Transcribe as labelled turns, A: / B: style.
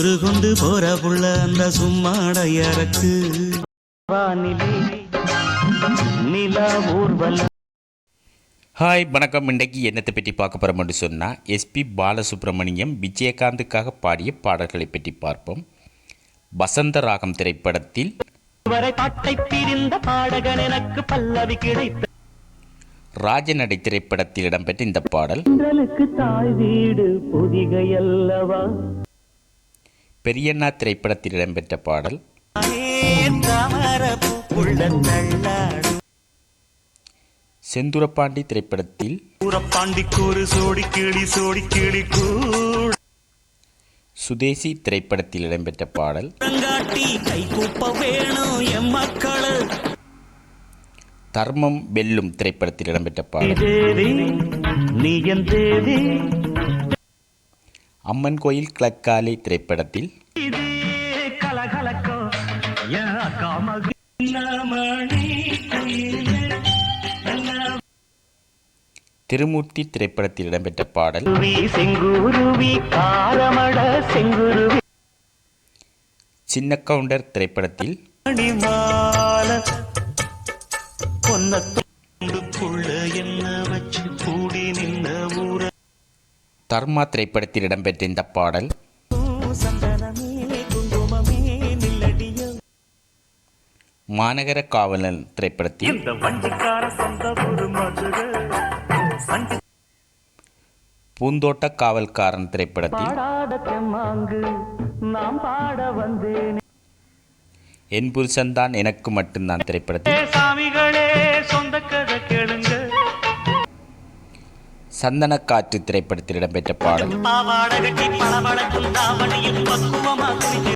A: ஒரு கொண்டு போற புள்ள அந்த சும்மாடையறக்கு நிலா ஊர்வலம்.
B: ஹாய் வணக்கம். இன்றைக்கு என்னத்தை பற்றி பார்க்க போகிறோம்னு சொன்னால் எஸ்பி பாலசுப்ரமணியம் விஜயகாந்துக்காக பாடிய பாடல்களை பற்றி பார்ப்போம். வசந்த ராகம் திரைப்படத்தில் ராஜநடை திரைப்படத்தில் இடம்பெற்ற இந்த பாடல் பெரியண்ணா திரைப்படத்தில் இடம்பெற்ற பாடல் செந்துரப்பாண்டி திரைப்படத்தில் சுதேசி திரைப்படத்தில் இடம்பெற்ற பாடல் தர்மம் வெல்லும் திரைப்படத்தில் இடம்பெற்ற பாடல் அம்மன் கோயில் கிழக்காலை திரைப்படத்தில் திருமூர்த்தி திரைப்படத்தில் இடம்பெற்ற பாடல் சின்ன கவுண்டர் திரைப்படத்தில் தர்மா திரைப்படத்தில் இடம்பெற்ற இந்த பாடல் மாநகர காவலன் திரைப்படத்தில் பூந்தோட்ட காவல்காரன் திரைப்படத்தில் என் புருஷன்தான் எனக்கு மட்டும்தான் திரைப்படத்தில் சந்தனக்காற்று திரைப்படத்தில் இடம்பெற்ற பாடல்